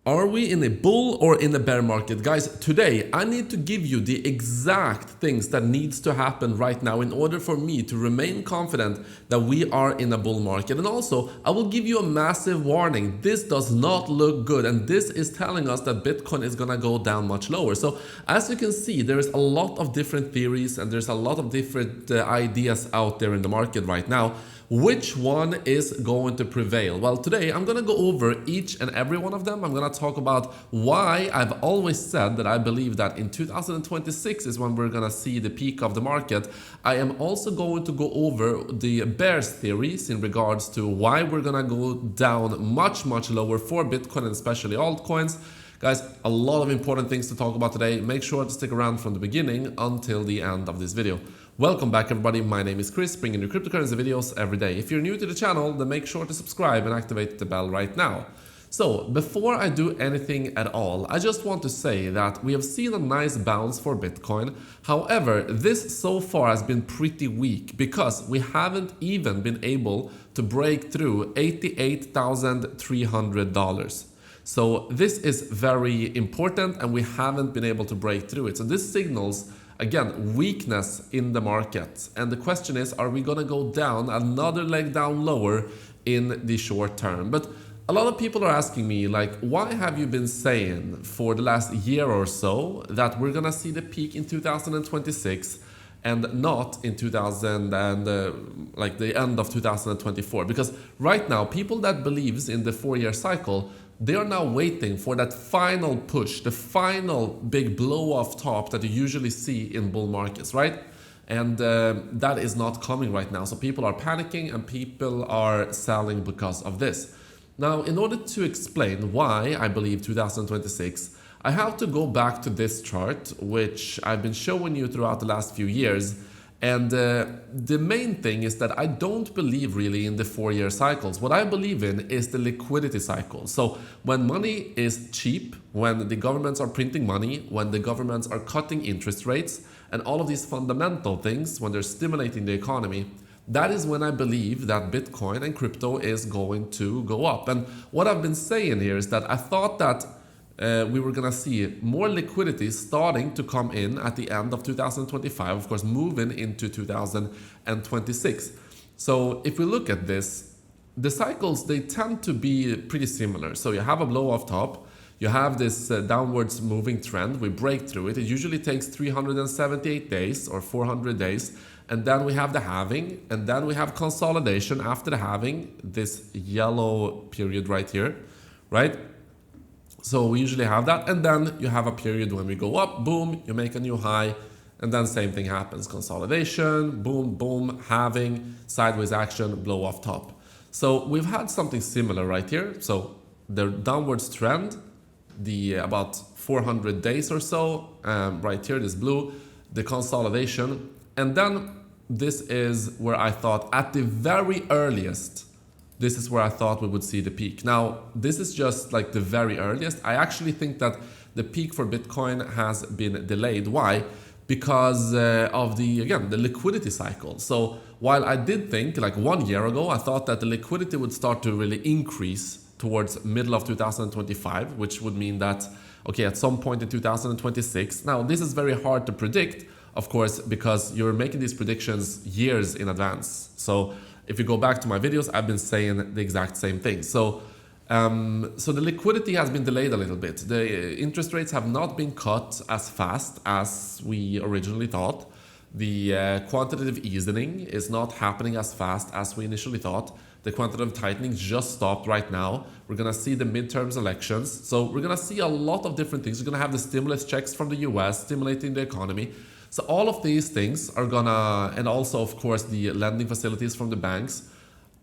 Are we in a bull or in a bear market? Guys, today I need to give you the exact things that needs to happen right now in order for me to remain confident that we are in a bull market. And also, I will give you a massive warning. This does not look good, and this is telling us that Bitcoin is gonna go down much lower. So as you can see, there is a lot of different theories and there's a lot of different ideas out there in the market right now. Which one is going to prevail? Well, today I'm going to go over each and every one of them. I'm going to talk about why I've always said that I believe that in 2026 is when we're going to see the peak of the market. I am also going to go over the bears theories in regards to why we're going to go down much lower for Bitcoin and especially altcoins. Guys, a lot of important things to talk about today. Make sure to stick around from the beginning until the end of this video. Welcome back everybody, my name is Chris, bringing you cryptocurrency videos every day. If you're new to the channel, then make sure to subscribe and activate the bell right now. So, before I do anything at all, I just want to say that we have seen a nice bounce for Bitcoin. However, this so far has been pretty weak because we haven't even been able to break through $88,300. So this is very important and we haven't been able to break through it. So this signals, again, weakness in the market. And the question is, are we going to go down another leg down lower in the short term? But a lot of people are asking me, like, why have you been saying for the last year or so that we're going to see the peak in 2026 and not in the end of 2024? Because right now, people that believes in the 4-year cycle, they are now waiting for that final push, the final big blow off top that you usually see in bull markets, right? And that is not coming right now. So people are panicking and people are selling because of this. Now, in order to explain why I believe 2026, I have to go back to this chart, which I've been showing you throughout the last few years. And the main thing is that I don't believe really in the 4-year cycles. What I believe in is the liquidity cycle. So when money is cheap, when the governments are printing money, when the governments are cutting interest rates, and all of these fundamental things, when they're stimulating the economy, that is when I believe that Bitcoin and crypto is going to go up. And what I've been saying here is that I thought that we were going to see more liquidity starting to come in at the end of 2025, of course, moving into 2026. So if we look at this, the cycles, they tend to be pretty similar. So you have a blow off top, you have this downwards moving trend, we break through it. It usually takes 378 days or 400 days. And then we have the halving, and then we have consolidation after the halving, this yellow period right here, right? So we usually have that, and then you have a period when we go up, boom, you make a new high, and then same thing happens. Consolidation, boom, boom, halving, sideways action, blow off top. So we've had something similar right here. So the downwards trend, the about 400 days or so, right here, this blue, the consolidation, and then this is where I thought at the very earliest, this is where I thought we would see the peak. Now, this is just like the very earliest. I actually think that the peak for Bitcoin has been delayed. Why? Because of the liquidity cycle. So while I did think like 1 year ago, I thought that the liquidity would start to really increase towards middle of 2025, which would mean that, okay, at some point in 2026. Now, this is very hard to predict, of course, because you're making these predictions years in advance. So if you go back to my videos, I've been saying the exact same thing. So the liquidity has been delayed a little bit. The interest rates have not been cut as fast as we originally thought. The quantitative easing is not happening as fast as we initially thought. The quantitative tightening just stopped right now. We're going to see the midterms elections. So we're going to see a lot of different things. We're going to have the stimulus checks from the US stimulating the economy. So all of these things are gonna, and also of course the lending facilities from the banks,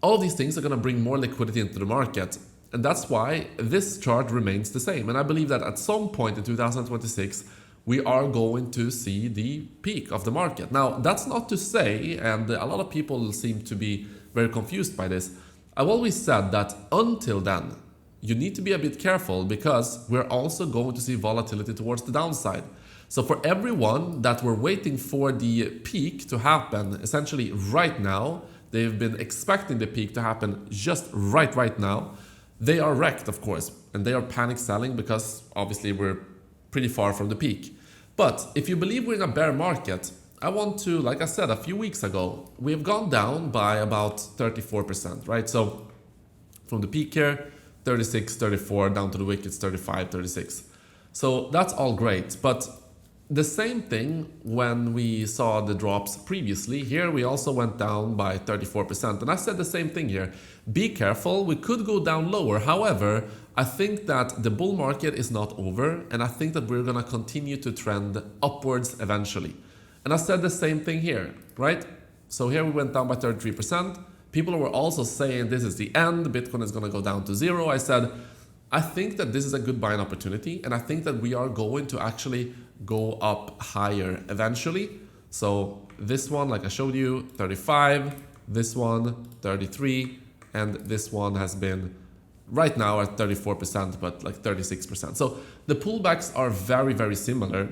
all of these things are gonna bring more liquidity into the market. And that's why this chart remains the same. And I believe that at some point in 2026, we are going to see the peak of the market. Now, that's not to say, and a lot of people seem to be very confused by this, I've always said that until then, you need to be a bit careful because we're also going to see volatility towards the downside. So for everyone that were waiting for the peak to happen, essentially right now, they've been expecting the peak to happen just right now, they are wrecked, of course. and they are panic selling because obviously we're pretty far from the peak. But if you believe we're in a bear market, I want to, like I said a few weeks ago, we have gone down by about 34%, right? So from the peak here, 36, 34, down to the wickets, 35, 36. So that's all great. But the same thing when we saw the drops previously. Here we also went down by 34%. And I said the same thing here. Be careful, we could go down lower. However, I think that the bull market is not over. And I think that we're going to continue to trend upwards eventually. And I said the same thing here, right? So here we went down by 33%. People were also saying this is the end, Bitcoin is going to go down to zero. I said, I think that this is a good buying opportunity. And I think that we are going to actually go up higher eventually. So this one, like I showed you, 35, this one, 33, and this one has been right now at 34%, but like 36%. So the pullbacks are very, very similar.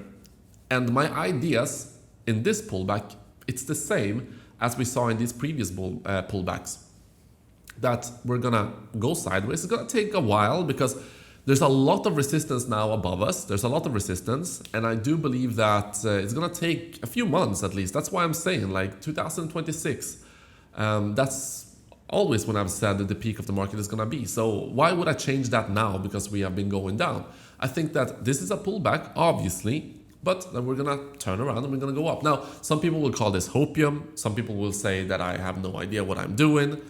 And my ideas in this pullback, it's the same as we saw in these previous pullbacks. That we're gonna go sideways. It's gonna take a while because there's a lot of resistance now above us. There's a lot of resistance, and I do believe that it's gonna take a few months at least. That's why I'm saying like 2026. That's always when I've said that the peak of the market is gonna be. So why would I change that now because we have been going down? I think that this is a pullback, obviously, but then we're gonna turn around and we're gonna go up. Now, some people will call this hopium. Some people will say that I have no idea what I'm doing.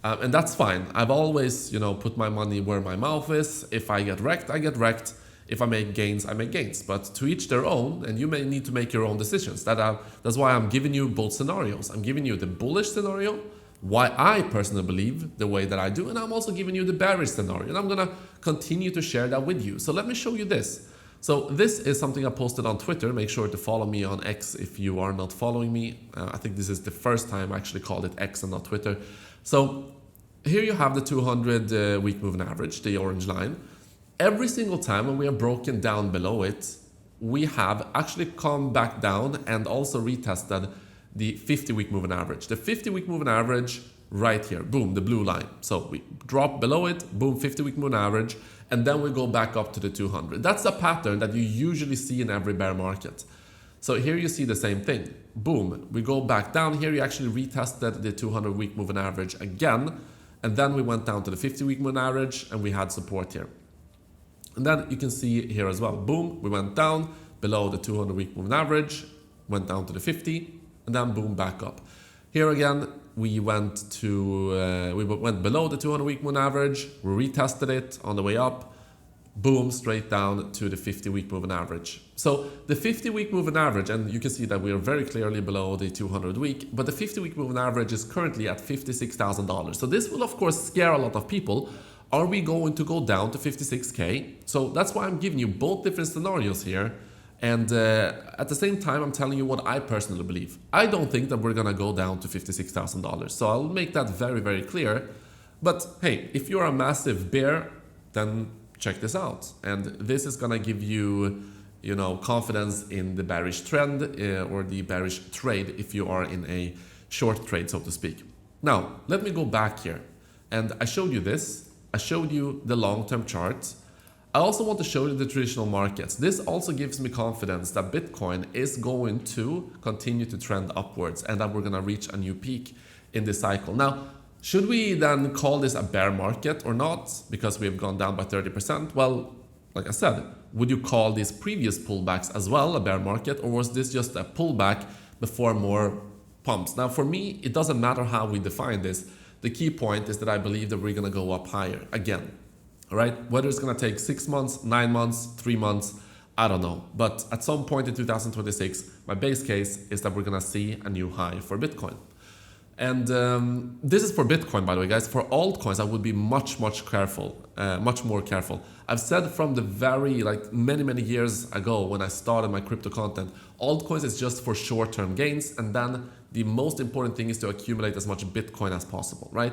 And that's fine. I've always, put my money where my mouth is. If I get wrecked, I get wrecked. If I make gains, I make gains. But to each their own, and you may need to make your own decisions. That's why I'm giving you both scenarios. I'm giving you the bullish scenario, why I personally believe the way that I do, and I'm also giving you the bearish scenario. And I'm gonna continue to share that with you. So let me show you this. So this is something I posted on Twitter. Make sure to follow me on X if you are not following me. I think this is the first time I actually called it X and not Twitter. So here you have the 200 week moving average, the orange line. Every single time when we are broken down below it, we have actually come back down and also retested the 50 week moving average. The 50 week moving average right here, boom, the blue line. So we drop below it, boom, 50 week moving average, and then we go back up to the 200. That's a pattern that you usually see in every bear market. So here you see the same thing. Boom, we go back down. Here you actually retested the 200 week moving average again. And then we went down to the 50 week moving average and we had support here. And then you can see here as well. Boom, we went down below the 200 week moving average, went down to the 50, and then boom, back up. Here again, we went below the 200 week moving average. We retested it on the way up. Boom, straight down to the 50 week moving average. So the 50 week moving average, and you can see that we are very clearly below the 200 week, but the 50 week moving average is currently at $56,000. So this will of course scare a lot of people. Are we going to go down to 56K? So that's why I'm giving you both different scenarios here. And at the same time, I'm telling you what I personally believe. I don't think that we're gonna go down to $56,000. So I'll make that very, very clear. But hey, if you're a massive bear, then check this out. And this is gonna give you, confidence in the bearish trend or the bearish trade if you are in a short trade, so to speak. Now, let me go back here. And I showed you this. I showed you the long-term chart. I also want to show you the traditional markets. This also gives me confidence that Bitcoin is going to continue to trend upwards and that we're gonna reach a new peak in this cycle. Now, should we then call this a bear market or not because we have gone down by 30%? Well, like I said, would you call these previous pullbacks as well a bear market, or was this just a pullback before more pumps? Now, for me, it doesn't matter how we define this. The key point is that I believe that we're going to go up higher again. All right, whether it's going to take 6 months, 9 months, 3 months, I don't know. But at some point in 2026, my base case is that we're going to see a new high for Bitcoin. And this is for Bitcoin, by the way, guys. For altcoins, I would be much more careful. I've said from the very, many years ago when I started my crypto content, altcoins is just for short-term gains. And then the most important thing is to accumulate as much Bitcoin as possible, right?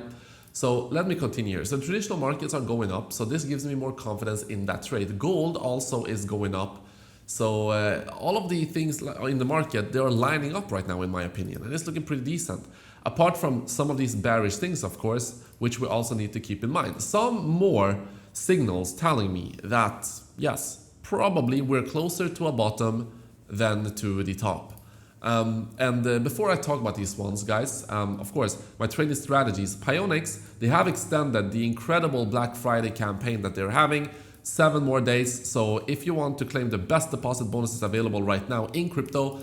So let me continue here. So traditional markets are going up. So this gives me more confidence in that trade. Gold also is going up. So all of the things in the market, they are lining up right now, in my opinion. And it's looking pretty decent. Apart from some of these bearish things, of course, which we also need to keep in mind. Some more signals telling me that, yes, probably we're closer to a bottom than to the top. Before I talk about these ones, guys, of course, my trading strategies, Pionex, they have extended the incredible Black Friday campaign that they're having 7 more days. So if you want to claim the best deposit bonuses available right now in crypto,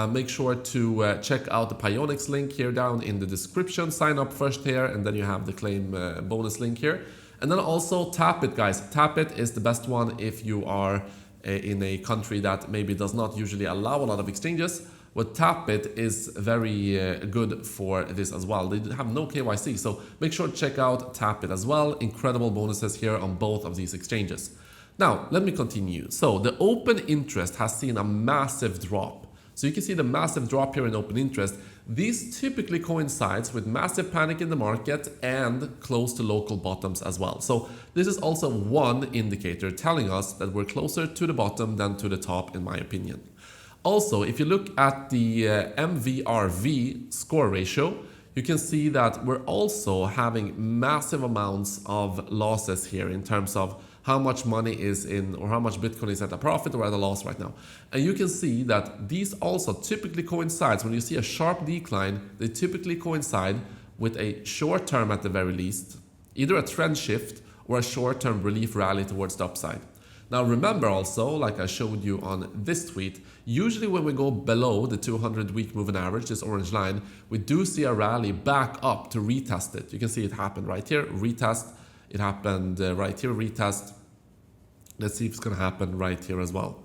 make sure to check out the Pionex link here down in the description. Sign up first here, and then you have the claim bonus link here. And then also Tap It, guys. Tap It is the best one if you are in a country that maybe does not usually allow a lot of exchanges. But Tap It is very good for this as well. They have no KYC, so make sure to check out Tap It as well. Incredible bonuses here on both of these exchanges. Now, let me continue. So the open interest has seen a massive drop. So you can see the massive drop here in open interest. These typically coincides with massive panic in the market and close to local bottoms as well. So this is also one indicator telling us that we're closer to the bottom than to the top, in my opinion. Also, if you look at the MVRV score ratio, you can see that we're also having massive amounts of losses here in terms of how much money is in, or how much Bitcoin is at a profit or at a loss right now. And you can see that these also typically coincides. When you see a sharp decline, they typically coincide with a short term at the very least, either a trend shift or a short-term relief rally towards the upside. Now remember also, like I showed you on this tweet, usually when we go below the 200-week moving average, this orange line, we do see a rally back up to retest it. You can see it happened right here, retest. It happened right here, retest. Let's see if it's going to happen right here as well,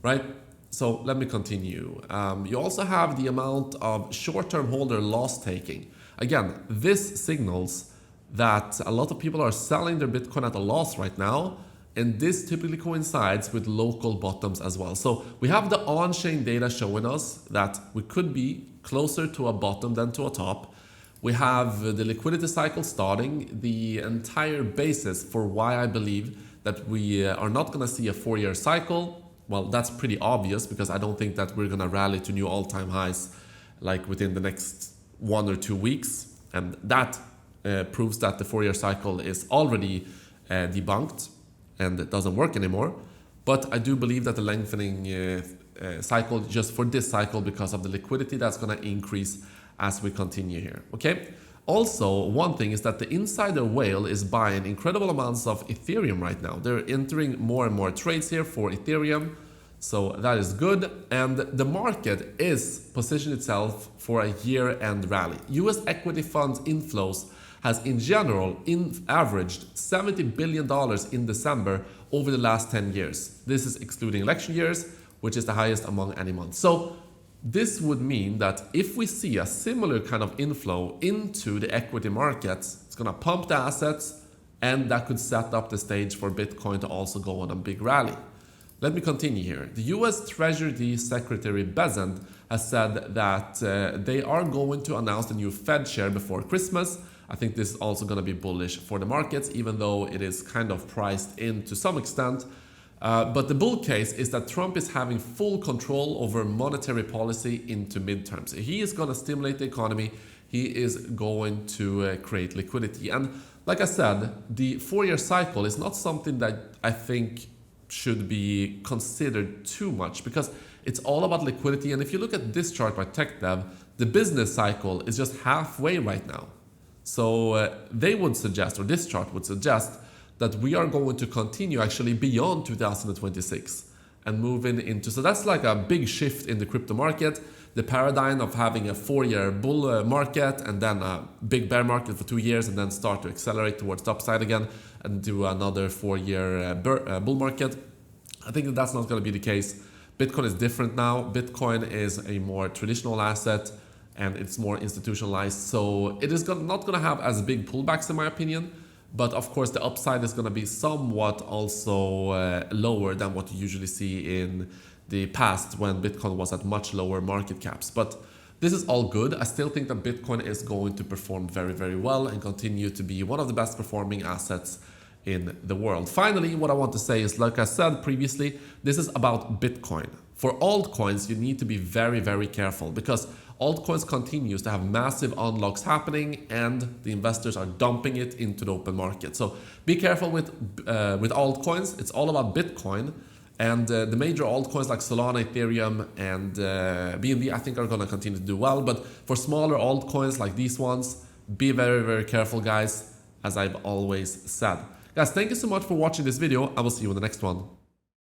right? So let me continue. You also have the amount of short-term holder loss taking. Again, this signals that a lot of people are selling their Bitcoin at a loss right now. And this typically coincides with local bottoms as well. So we have the on-chain data showing us that we could be closer to a bottom than to a top. We have the liquidity cycle starting, the entire basis for why I believe that we are not going to see a 4-year cycle. Well, that's pretty obvious because I don't think that we're going to rally to new all-time highs like within the next 1 or 2 weeks. And that proves that the 4-year cycle is already debunked and it doesn't work anymore. But I do believe that the lengthening cycle just for this cycle because of the liquidity that's going to increase as we continue here, okay? Also, one thing is that the insider whale is buying incredible amounts of Ethereum right now. They're entering more and more trades here for Ethereum, so that is good. And the market is positioned itself for a year-end rally. US equity funds inflows has in general averaged $70 billion in December over the last 10 years. This is excluding election years, which is the highest among any month. So this would mean that if we see a similar kind of inflow into the equity markets, it's going to pump the assets, and that could set up the stage for Bitcoin to also go on a big rally. Let me continue here. The US Treasury Secretary Bezant has said that they are going to announce the new Fed chair before Christmas. I think this is also going to be bullish for the markets, even though it is kind of priced in to some extent. But the bull case is that Trump is having full control over monetary policy into midterms. He is going to stimulate the economy. He is going to create liquidity. And like I said, the 4-year cycle is not something that I think should be considered too much because it's all about liquidity. And if you look at this chart by TechDev, the business cycle is just halfway right now. So they would suggest, or this chart would suggest, that we are going to continue actually beyond 2026 and moving into, so that's like a big shift in the crypto market, the paradigm of having a 4-year bull market and then a big bear market for 2 years and then start to accelerate towards the upside again and do another 4-year bull market. I think that that's not going to be the case. Bitcoin is different now. Bitcoin is a more traditional asset and it's more institutionalized. So it is not going to have as big pullbacks in my opinion. But of course, the upside is going to be somewhat also lower than what you usually see in the past when Bitcoin was at much lower market caps. But this is all good. I still think that Bitcoin is going to perform very, very well and continue to be one of the best performing assets in the world. Finally, what I want to say is, like I said previously, this is about Bitcoin. For altcoins, you need to be very, very careful because altcoins continues to have massive unlocks happening and the investors are dumping it into the open market. So be careful with altcoins. It's all about Bitcoin. And the major altcoins like Solana, Ethereum, and BNB, I think are going to continue to do well. But for smaller altcoins like these ones, be very, very careful, guys, as I've always said. Guys, thank you so much for watching this video. I will see you in the next one.